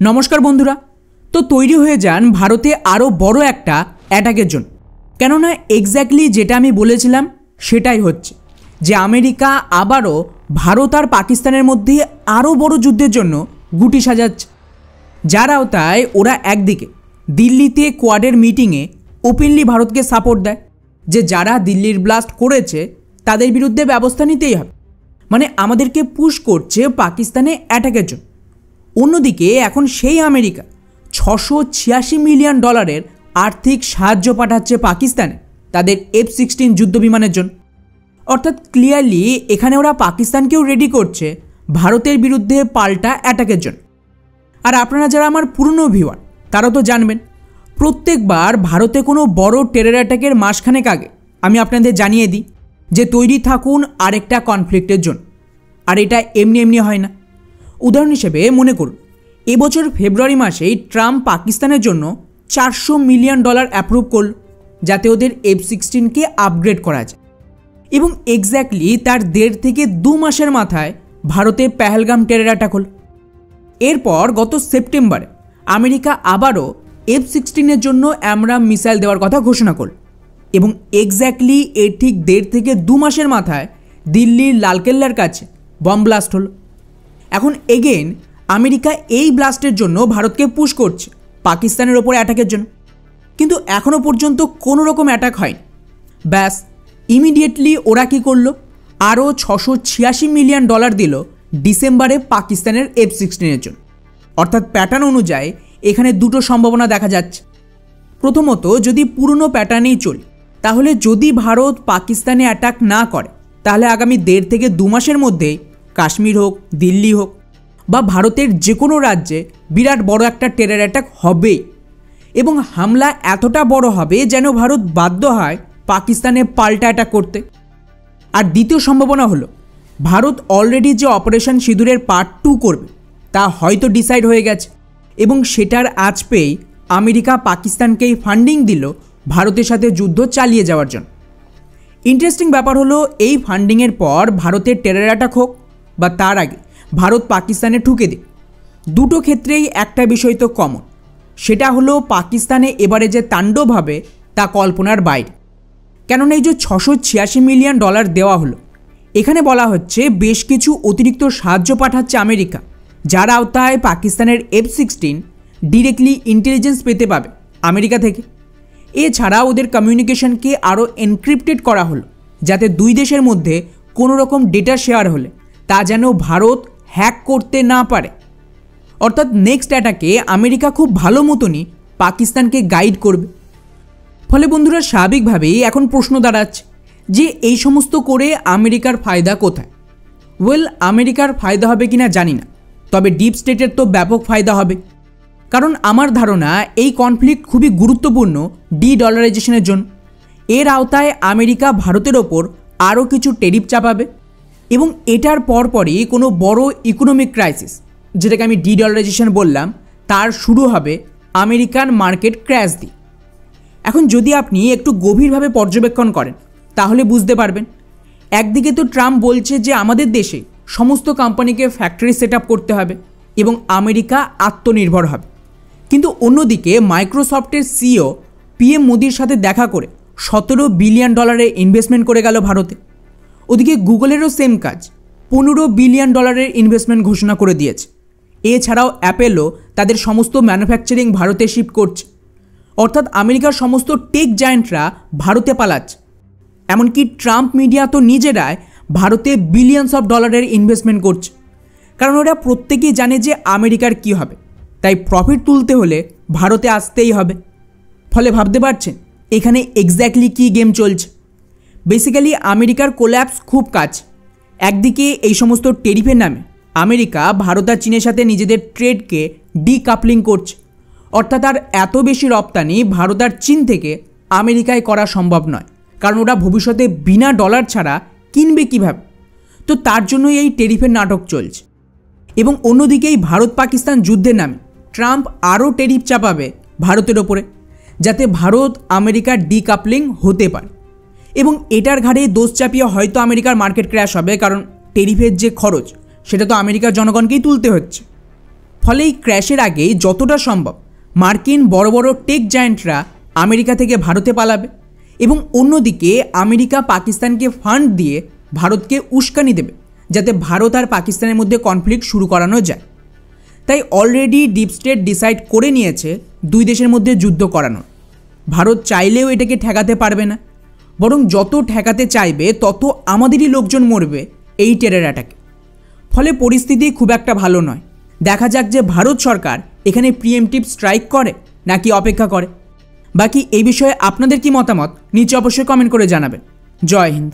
নমস্কার বন্ধুরা। তো তৈরি হয়ে যান ভারতে আরও বড় একটা অ্যাটাকের জন্য। কেননা এক্স্যাক্টলি যেটা আমি বলেছিলাম সেটাই হচ্ছে যে আমেরিকা আবারও ভারত আর পাকিস্তানের মধ্যে আরও বড় যুদ্ধের জন্য গুটি সাজাচ্ছে। যার আওতায় ওরা একদিকে দিল্লিতে কোয়াডের মিটিংয়ে ওপেনলি ভারতকে সাপোর্ট দেয় যে যারা দিল্লির ব্লাস্ট করেছে তাদের বিরুদ্ধে ব্যবস্থা নিতেই হবে, মানে আমাদেরকে পুশ করছে পাকিস্তানে অ্যাটাকের জন্য। অন্যদিকে এখন সেই আমেরিকা $686 মিলিয়ন আর্থিক সাহায্য পাঠাচ্ছে পাকিস্তানে তাদের F-16 যুদ্ধ বিমানের জন্য। অর্থাৎ ক্লিয়ারলি এখানে ওরা পাকিস্তানকেও রেডি করছে ভারতের বিরুদ্ধে পাল্টা অ্যাটাকের জন্য। আর আপনারা যারা আমার পুরনো ভিউয়ার তারা তো জানবেন, প্রত্যেকবার ভারতে কোনো বড় টেরর অ্যাটাকের মাসখানেক আগে আমি আপনাদের জানিয়ে দিই যে তৈরি থাকুন আরেকটা কনফ্লিক্টের জন্য। আর এটা এমনি এমনি হয় না। উদাহরণ হিসেবে মনে করুন, এবছর ফেব্রুয়ারি মাসেই ট্রাম্প পাকিস্তানের জন্য $400 মিলিয়ন অ্যাপ্রুভ করল যাতে ওদের F-16কে আপগ্রেড করা যায়। এবং এক্স্যাক্টলি তার 1.5 থেকে 2 মাসের মাথায় ভারতে পেহেলগাম টেরর অ্যাটাক হল। এরপর গত সেপ্টেম্বরে আমেরিকা আবারও F-16-এর জন্য অ্যামরাম মিসাইল দেওয়ার কথা ঘোষণা করল। এবং এক্স্যাক্টলি এর ঠিক 1.5 থেকে 2 মাসের মাথায় দিল্লির লালকেল্লার কাছে বম ব্লাস্ট হলো। এখন এগেন আমেরিকা এই ব্লাস্টের জন্য ভারতকে পুশ করছে পাকিস্তানের ওপর অ্যাটাকের জন্য, কিন্তু এখনও পর্যন্ত কোনো রকম অ্যাটাক হয়নি। ব্যাস ইমিডিয়েটলি ওরা কী করলো, আরও $686 মিলিয়ন দিল ডিসেম্বরে পাকিস্তানের F-16-এর জন্য। অর্থাৎ প্যাটার্ন অনুযায়ী এখানে দুটো সম্ভাবনা দেখা যাচ্ছে। প্রথমত, যদি পুরনো প্যাটার্নেই চলে তাহলে যদি ভারত পাকিস্তানে অ্যাটাক না করে তাহলে আগামী 1.5 থেকে 2 মাসের মধ্যেই কাশ্মীর হোক, দিল্লি হোক বা ভারতের যে কোনো রাজ্যে বিরাট বড় একটা টেরর অ্যাটাক হবেই। এবং হামলা এতটা বড় হবে যেন ভারত বাধ্য হয় পাকিস্তানে পাল্টা অ্যাটাক করতে। আর দ্বিতীয় সম্ভাবনা হলো ভারত অলরেডি যে অপারেশন সিঁদুরের পার্ট 2 করবে তা হয়তো ডিসাইড হয়ে গেছে এবং সেটার আঁচ পেয়েই আমেরিকা পাকিস্তানকেই ফান্ডিং দিল ভারতের সাথে যুদ্ধ চালিয়ে যাওয়ার জন্য। ইন্টারেস্টিং ব্যাপার হলো এই ফান্ডিংয়ের পর ভারতের টেরর অ্যাটাক হোক বা তার আগে ভারত পাকিস্তানে ঠুকে দিক, দুটো ক্ষেত্রেই একটা বিষয় তো কমন, সেটা হলো পাকিস্তানে এবারে যে তাণ্ডব হবে তা কল্পনার বাইরে। কেননা এই যে $686 মিলিয়ন দেওয়া হলো, এখানে বলা হচ্ছে বেশ কিছু অতিরিক্ত সাহায্য পাঠাচ্ছে আমেরিকা, যার আওতায় পাকিস্তানের F-16 ডিরেক্টলি ইন্টেলিজেন্স পেতে পাবে আমেরিকা থেকে। এছাড়া ওদের কমিউনিকেশনকে আরও এনক্রিপ্টেড করা হলো যাতে দুই দেশের মধ্যে কোনো রকম ডেটা শেয়ার হলে তা যেন ভারত হ্যাক করতে না পারে। অর্থাৎ নেক্সট অ্যাটাকে আমেরিকা খুব ভালো মতনই পাকিস্তানকে গাইড করবে। ফলে বন্ধুরা স্বাভাবিকভাবেই এখন প্রশ্ন দাঁড়াচ্ছে যে এই সমস্ত করে আমেরিকার ফায়দা কোথায়? ওয়েল, আমেরিকার ফায়দা হবে কিনা জানি না, তবে ডিপ স্টেটের তো ব্যাপক ফায়দা হবে। কারণ আমার ধারণা এই কনফ্লিক্ট খুবই গুরুত্বপূর্ণ ডি-ডলারাইজেশনের জন্য। এর আওতায় আমেরিকা ভারতের ওপর আরও কিছু ট্যারিফ চাপাবে এবং এটার পরপরই কোনো বড় ইকোনমিক ক্রাইসিস, যেটাকে আমি ডি-ডলারাইজেশন বললাম, তার শুরু হবে আমেরিকান মার্কেট ক্র্যাশ দিয়ে। এখন যদি আপনি একটু গভীরভাবে পর্যবেক্ষণ করেন তাহলে বুঝতে পারবেন, একদিকে তো ট্রাম্প বলছে যে আমাদের দেশে সমস্ত কোম্পানিকে ফ্যাক্টরি সেট আপ করতে হবে এবং আমেরিকা আত্মনির্ভর হবে, কিন্তু অন্যদিকে মাইক্রোসফটের সিইও PM মোদির সাথে দেখা করে $17 বিলিয়ন ইনভেস্টমেন্ট করে গেল ভারতে। ওদিকে গুগলেরও সেম কাজ, $15 বিলিয়ন ইনভেস্টমেন্ট ঘোষণা করে দিয়েছে। এছাড়াও অ্যাপেলও তাদের সমস্ত ম্যানুফ্যাকচারিং ভারতে শিফট করছে। অর্থাৎ আমেরিকার সমস্ত টেক জায়ান্টরা ভারতে পালাচ্ছে। এমনকি ট্রাম্প মিডিয়া তো নিজেরাই ভারতে বিলিয়নস অফ ডলারের ইনভেস্টমেন্ট করছে, কারণ ওরা প্রত্যেকেই জানে যে আমেরিকার কি হবে, তাই প্রফিট তুলতে হলে ভারতে আসতেই হবে। ফলে ভাবতে পারছেন এখানে এক্স্যাক্টলি কী গেম চলছে। বেসিক্যালি আমেরিকার কোল্যাপস খুব কাজ। একদিকে এই সমস্ত ট্যারিফের নামে আমেরিকা ভারত আর চীনের সাথে নিজেদের ট্রেডকে ডিকাপলিং করছে। অর্থাৎ আর এত বেশি রপ্তানি ভারত আর চীন থেকে আমেরিকায় করা সম্ভব নয়, কারণ ওরা ভবিষ্যতে বিনা ডলার ছাড়া কিনবে কীভাবে? তো তার জন্যই এই ট্যারিফের নাটক চলছে। এবং অন্যদিকে এই ভারত পাকিস্তান যুদ্ধের নামে ট্রাম্প আরও ট্যারিফ চাপাবে ভারতের ওপরে, যাতে ভারত আমেরিকার ডিকাপলিং হতে পারে। এবং এটার ঘাড়ে দোষ চাপিয়ে হয়তো আমেরিকার মার্কেট ক্র্যাশ হবে, কারণ ট্যারিফের যে খরচ সেটা তো আমেরিকার জনগণকেই তুলতে হচ্ছে। ফলে এই ক্র্যাশের আগে যতটা সম্ভব মার্কিন বড় বড় টেক জায়ান্টরা আমেরিকা থেকে ভারতে পালাবে এবং অন্যদিকে আমেরিকা পাকিস্তানকে ফান্ড দিয়ে ভারতকে উস্কানি দেবে যাতে ভারত আর পাকিস্তানের মধ্যে কনফ্লিক্ট শুরু করানো যায়। তাই অলরেডি ডিপ স্টেট ডিসাইড করে নিয়েছে দুই দেশের মধ্যে যুদ্ধ করানোর। ভারত চাইলেও এটাকে ঠেকাতে পারবে না, বরং যত ঠেকাতে চাইবে তত আমাদেরই লোকজন মরবে এই টেরর অ্যাটাকে। ফলে পরিস্থিতি খুব একটা ভালো নয়। দেখা যাক যে ভারত সরকার এখানে প্রিএমটিভ স্ট্রাইক করে নাকি অপেক্ষা করে। বাকি এই বিষয়ে আপনাদের কি মতামত নিচে অবশ্যই কমেন্ট করে জানাবেন। জয় হিন্দ।